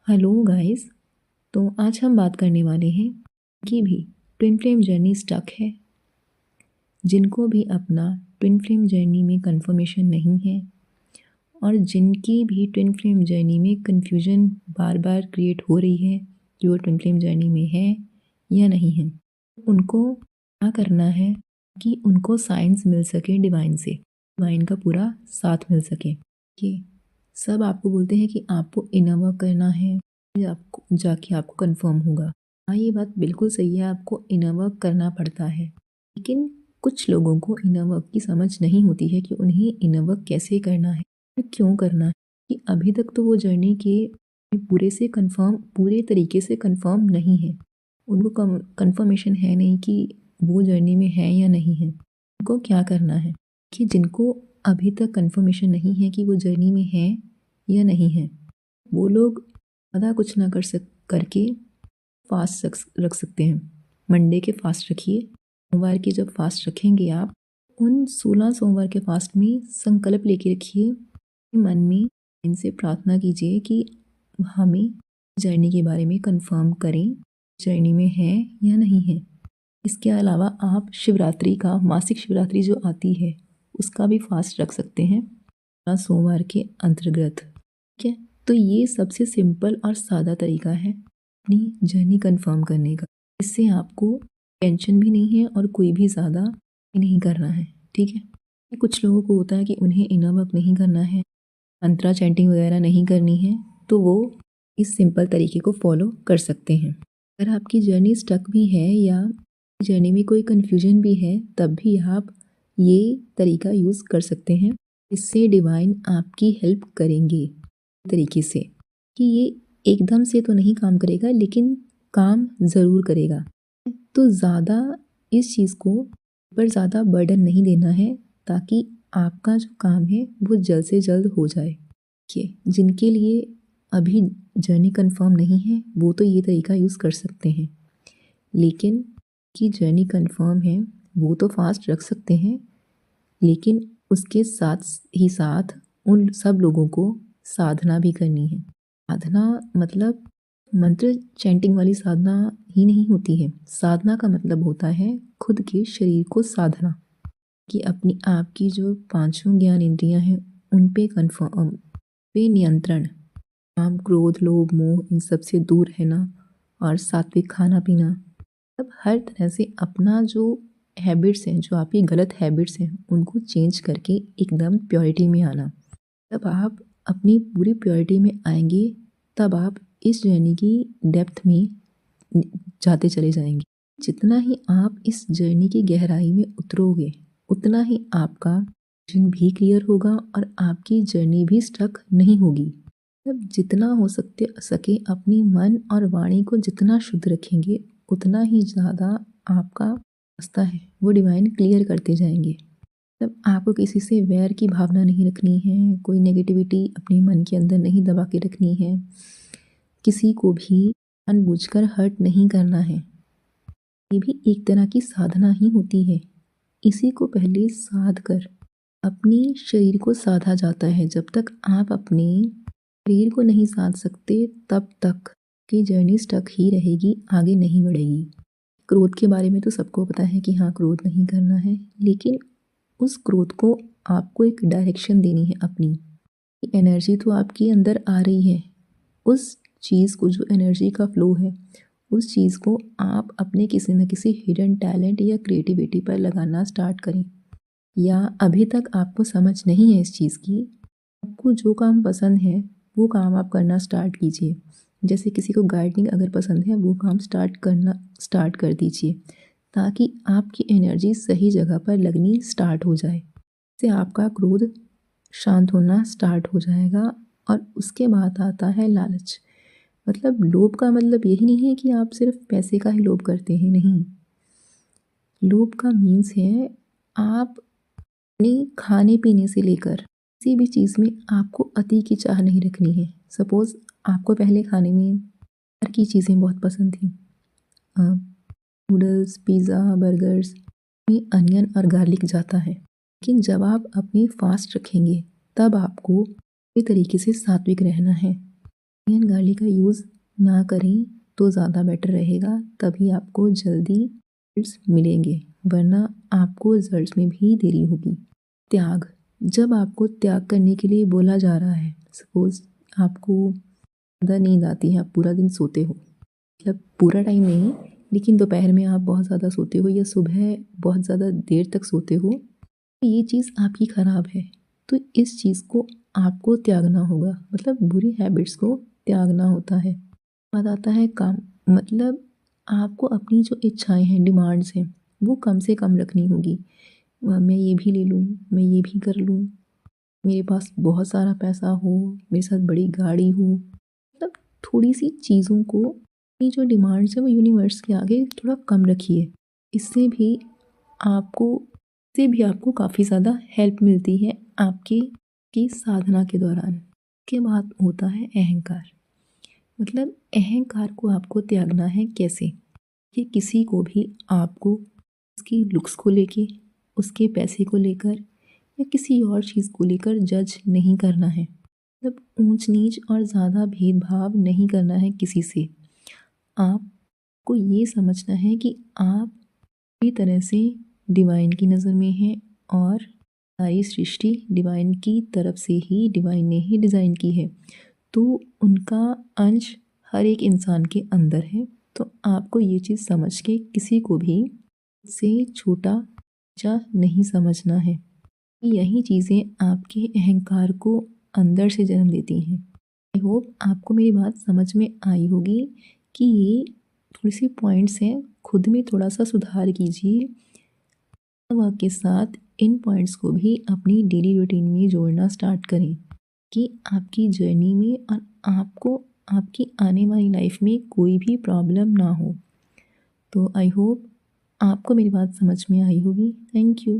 Hello guys. तो आज हम बात करने वाले हैं कि भी ट्विन फ्लेम जर्नी स्टक है, जिनको भी अपना ट्विन फ्लेम जर्नी में कंफर्मेशन नहीं है और जिनकी भी ट्विन फ्लेम जर्नी में कन्फ्यूजन बार बार क्रिएट हो रही है कि वो ट्विन फ्लेम जर्नी में है या नहीं है। उनको क्या करना है कि उनको साइंस मिल सके डिवाइन से, डिवाइन का पूरा साथ मिल सके। कि सब आपको बोलते हैं कि आपको इनर वर्क करना है, आपको जाके आपको कंफर्म होगा। हाँ, ये बात बिल्कुल सही है, आपको इनर वर्क करना पड़ता है, लेकिन कुछ लोगों को इनर वर्क की समझ नहीं होती है कि उन्हें इनर वर्क कैसे करना है, क्यों करना है। कि अभी तक तो वो जर्नी के पूरे तरीके से कंफर्म नहीं है, उनको कंफर्मेशन है नहीं कि वो जर्नी में है या नहीं है। उनको क्या करना है कि जिनको अभी तक कंफर्मेशन नहीं है कि वो जर्नी में है या नहीं है, वो लोग ज़्यादा कुछ ना करके फास्ट रख सकते हैं। मंडे के फास्ट रखिए। सोमवार के जब फास्ट रखेंगे आप, उन 16 सोमवार के फास्ट में संकल्प लेके रखिए, मन में इनसे प्रार्थना कीजिए कि हमें जर्नी के बारे में कंफर्म करें, जर्नी में है या नहीं है। इसके अलावा आप शिवरात्रि का, मासिक शिवरात्रि जो आती है, उसका भी फास्ट रख सकते हैं सोमवार के अंतर्गत। ठीक है, तो ये सबसे सिंपल और सादा तरीका है अपनी जर्नी कंफर्म करने का। इससे आपको टेंशन भी नहीं है और कोई भी ज़्यादा नहीं करना है। ठीक है, कुछ लोगों को होता है कि उन्हें इनर वर्क नहीं करना है, मंत्रा चैंटिंग वगैरह नहीं करनी है, तो वो इस सिंपल तरीके को फॉलो कर सकते हैं। अगर आपकी जर्नी स्टक भी है या जर्नी में कोई कन्फ्यूजन भी है, तब भी आप ये तरीका यूज़ कर सकते हैं। इससे डिवाइन आपकी हेल्प करेंगे तरीके से कि ये एकदम से तो नहीं काम करेगा, लेकिन काम ज़रूर करेगा। तो ज़्यादा इस चीज़ को पर ज़्यादा बर्डन नहीं देना है, ताकि आपका जो काम है वो जल्द से जल्द हो जाए। कि जिनके लिए अभी जर्नी कंफर्म नहीं है, वो तो ये तरीका यूज़ कर सकते हैं, लेकिन की जर्नी कंफर्म है वो तो फास्ट रख सकते हैं, लेकिन उसके साथ ही साथ उन सब लोगों को साधना भी करनी है। साधना मतलब मंत्र चैंटिंग वाली साधना ही नहीं होती है। साधना का मतलब होता है खुद के शरीर को साधना, कि अपनी आपकी जो पांचों ज्ञान इंद्रियां हैं उन पे नियंत्रण, काम क्रोध लोभ मोह इन सब से दूर रहना, और सात्विक खाना पीना। तब हर तरह से अपना जो हैबिट्स हैं, जो आपकी गलत हैबिट्स हैं, उनको चेंज करके एकदम प्योरिटी में आना। तब आप अपनी पूरी प्योरिटी में आएंगे, तब आप इस जर्नी की डेप्थ में जाते चले जाएंगे। जितना ही आप इस जर्नी की गहराई में उतरोगे, उतना ही आपका विजन भी क्लियर होगा और आपकी जर्नी भी स्टक नहीं होगी। तब जितना हो सके अपनी मन और वाणी को जितना शुद्ध रखेंगे, उतना ही ज़्यादा आपका रास्ता है वो डिवाइन क्लियर करते जाएंगे। तब आपको किसी से वैर की भावना नहीं रखनी है, कोई नेगेटिविटी अपने मन के अंदर नहीं दबा के रखनी है, किसी को भी अनबूझकर हर्ट नहीं करना है। ये भी एक तरह की साधना ही होती है। इसी को पहले साध कर अपनी शरीर को साधा जाता है। जब तक आप अपने शरीर को नहीं साध सकते, तब तक की जर्नी स्टक ही रहेगी, आगे नहीं बढ़ेगी। क्रोध के बारे में तो सबको पता है कि हाँ, क्रोध नहीं करना है, लेकिन उस क्रोध को आपको एक डायरेक्शन देनी है। अपनी एनर्जी तो आपके अंदर आ रही है, उस चीज़ को, जो एनर्जी का फ्लो है, उस चीज़ को आप अपने किसी न किसी हिडन टैलेंट या क्रिएटिविटी पर लगाना स्टार्ट करें। या अभी तक आपको समझ नहीं है इस चीज़ की, आपको जो काम पसंद है वो काम आप करना स्टार्ट कीजिए। जैसे किसी को गार्डनिंग अगर पसंद है, वो काम स्टार्ट कर दीजिए, ताकि आपकी एनर्जी सही जगह पर लगनी स्टार्ट हो जाए। इससे आपका क्रोध शांत होना स्टार्ट हो जाएगा। और उसके बाद आता है लालच। मतलब लोभ का मतलब यही नहीं है कि आप सिर्फ पैसे का ही लोभ करते हैं, नहीं। लोभ का मीन्स है आप अपने खाने पीने से लेकर किसी भी चीज़ में आपको अति की चाह नहीं रखनी है। सपोज़ आपको पहले खाने में बाहर की चीज़ें बहुत पसंद थी, नूडल्स, पिज़्ज़ा, बर्गर्स में अनियन और गार्लिक जाता है, लेकिन जब आप अपनी फास्ट रखेंगे, तब आपको पूरी तरीके से सात्विक रहना है। ऑनियन गार्लिक का यूज़ ना करें तो ज़्यादा बेटर रहेगा, तभी आपको जल्दी रिजल्ट्स मिलेंगे, वरना आपको रिजल्ट्स में भी देरी होगी। त्याग, जब आपको त्याग करने के लिए बोला जा रहा है, सपोज़ आपको ज़्यादा नींद आती है, आप पूरा दिन सोते हो, मतलब पूरा टाइम नहीं, लेकिन दोपहर में आप बहुत ज़्यादा सोते हो या सुबह बहुत ज़्यादा देर तक सोते हो, तो ये चीज़ आपकी ख़राब है। तो इस चीज़ को आपको त्यागना होगा, मतलब बुरी हैबिट्स को त्यागना होता है। बाद आता है काम, मतलब आपको अपनी जो इच्छाएं हैं, डिमांड्स हैं, वो कम से कम रखनी होगी। मैं ये भी ले लूँ, मैं ये भी कर लूँ, मेरे पास बहुत सारा पैसा हो, मेरे साथ बड़ी गाड़ी हो, मतलब थोड़ी सी चीज़ों को, ये जो डिमांड्स है वो यूनिवर्स के आगे थोड़ा कम रखिए। इससे भी आपको काफ़ी ज़्यादा हेल्प मिलती है आपके की साधना के दौरान। उसके बाद होता है अहंकार, मतलब अहंकार को आपको त्यागना है कैसे, कि किसी को भी आपको उसकी लुक्स को लेके, उसके पैसे को लेकर या किसी और चीज़ को लेकर जज नहीं करना है, मतलब ऊंच नीच और ज़्यादा भेदभाव नहीं करना है किसी से। आपको ये समझना है कि आप पूरी तरह से डिवाइन की नज़र में हैं और सारी सृष्टि डिवाइन की तरफ से ही, डिवाइन ने ही डिज़ाइन की है, तो उनका अंश हर एक इंसान के अंदर है। तो आपको ये चीज़ समझ के किसी को भी से छोटा ऊंचा नहीं समझना है। यही चीज़ें आपके अहंकार को अंदर से जन्म देती हैं। आई होप आपको मेरी बात समझ में आई होगी कि ये थोड़ी सी पॉइंट्स हैं, खुद में थोड़ा सा सुधार कीजिए। वर्क के साथ इन पॉइंट्स को भी अपनी डेली रूटीन में जोड़ना स्टार्ट करें कि आपकी जर्नी में और आपको आपकी आने वाली लाइफ में कोई भी प्रॉब्लम ना हो। तो आई होप आपको मेरी बात समझ में आई होगी। Thank you.